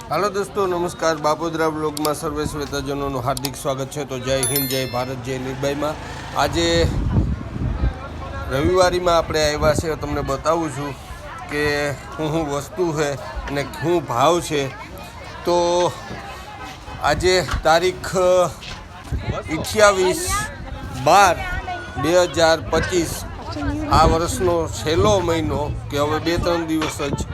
Hello दोस्तों, नमस्कार। बापोद्रा blog में सर्वे श्वेताजनों हार्दिक स्वागत है। तो जय हिंद, जय भारत, जय निर्भय में। आज रविवारी में આપણે આવ્યા છે। તમને બતાવું છું કે શું વસ્તુ છે અને શું ભાવ છે। તો આજે તારીખ 28/12/2025 આ વર્ષનો છેલ્લો મહિનો કે હવે 2-3 દિવસ જ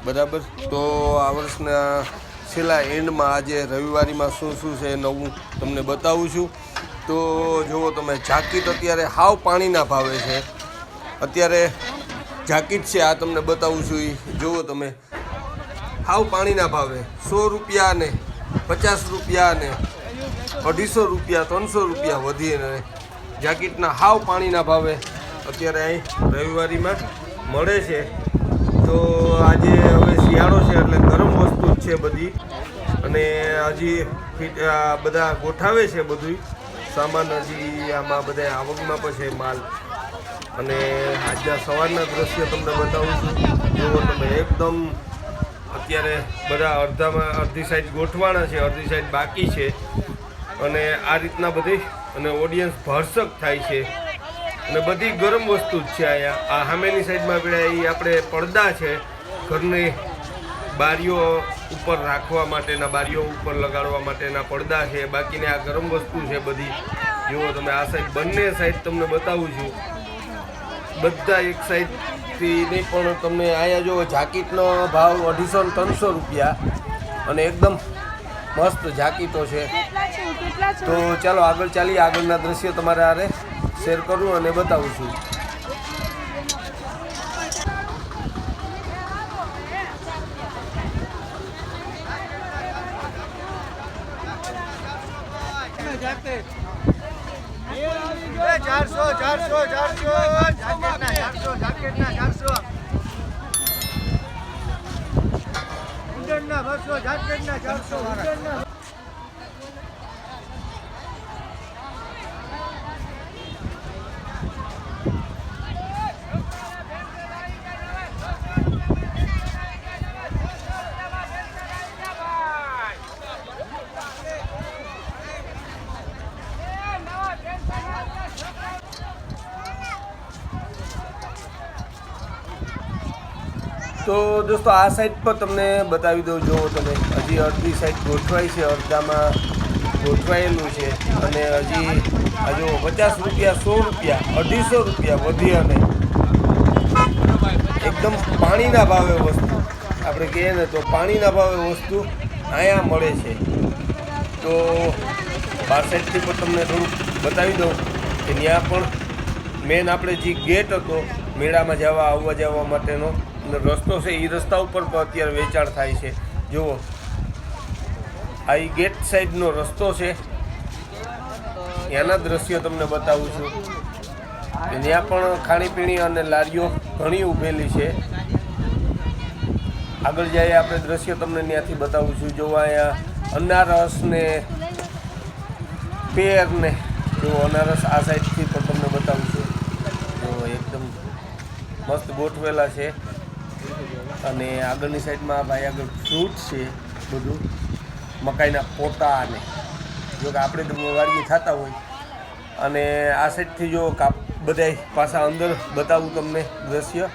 બરાબર। તો આ વર્ષના છેલ્લા એન્ડમાં આજે રવિવારીમાં શું શું છે નવું તમને બતાવું છું। તો જુઓ તમે, જાકીટ અત્યારે હાવ પાણીના ભાવે છે। અત્યારે જાકીટ છે આ તમને બતાવું છું। એ જુઓ તમે, હાવ પાણીના ભાવે 100 રૂપિયા ને 50 રૂપિયા ને 250 રૂપિયા 300 રૂપિયા વધીને જાકીટના હાવ પાણીના ભાવે અત્યારે અહીં રવિવારીમાં મળે છે। તો આજે હવે શિયાળો છે એટલે ગરમ વસ્તુ જ છે બધી, અને હજી બધા ગોઠાવે છે બધું સામાન। હજી આમાં બધા આવકમાં પણ છે માલ। અને આજના સવારના દ્રશ્ય તમને બતાવું છું। જુઓ તમે, એકદમ અત્યારે બધા અડધી સાઈડ ગોઠવાણા છે, અડધી સાઈડ બાકી છે, અને આ રીતના બધી અને ઓડિયન્સ ભરસક થાય છે। અને બધી ગરમ વસ્તુ જ છે અહીંયા। આ સામેની સાઈડમાં પેલા એ આપણે પડદા છે, ઘરની બારીઓ ઉપર રાખવા માટેના, બારીઓ ઉપર લગાડવા માટેના પડદા છે। બાકીને આ ગરમ વસ્તુ છે બધી। જુઓ તમે, આ સાઈડ બંને સાઈડ તમને બતાવું છું। બધા એક સાઈડથી નહીં પણ તમને અહીંયા જો જાકીટનો ભાવ 250-300 રૂપિયા, અને એકદમ મસ્ત જાકીટો છે। તો ચાલો આગળ ચાલીએ, આગળના દ્રશ્ય તમારે આરે શેર કરું અને બતાવું છું। તો દોસ્તો, આ સાઈડ પર તમને બતાવી દઉં। જુઓ તમે, હજી અડધી સાઈડ ગોઠવાઈ છે, અડધામાં ગોઠવાયેલું છે, અને હજી આ જો 50 રૂપિયા 100 રૂપિયા 250 રૂપિયા વધી, અને એકદમ પાણીના ભાવે વસ્તુ આપણે કહીએ ને તો પાણીના ભાવે વસ્તુ અહીંયા મળે છે। તો બાર સાઈડથી પણ તમને થોડુંક બતાવી દઉં કે ત્યાં પણ મેન આપણે જે ગેટ હતો મેળામાં આવવા જવા માટેનો રસ્તો છે, એ રસ્તા ઉપર પણ અત્યારે વેચાણ થાય છે। જુઓ, આ એ ગેટ સાઈડનો રસ્તો છે, એના દ્રશ્ય તમને બતાવું છું। ત્યાં પણ ખાણીપીણી અને લારીઓ ઘણી ઊભેલી છે। આગળ જઈએ આપણે, દ્રશ્ય તમને ત્યાંથી બતાવું છું। જો અહીંયા અનારસ ને પેર ને જો અનારસ આ સાઈડથી પણ તમને બતાવું છું। જો એકદમ મસ્ત ગોઠવેલા છે, અને આગળની સાઈડમાં ભાઈ આગળ ફ્રૂટ છે બધું, મકાઈના પોટા, અને જો કે આપણે વાડીએ થતા હોય। અને આ સાઈડથી જો બધા પાછા અંદર બતાવું તમને દ્રશ્ય।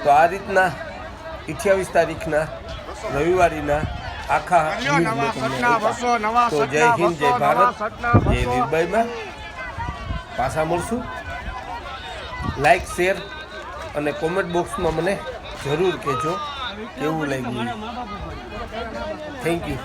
તો આ રીતના 28 તારીખના રવિવારીના આખા તો જય હિન્દ, જય ભારત, જય નિર્ભયમાં પાછા મળશું। લાઈક, શેર અને કોમેન્ટ બોક્સમાં મને જરૂર કહેજો કેવું લાગ્યું। Thank you.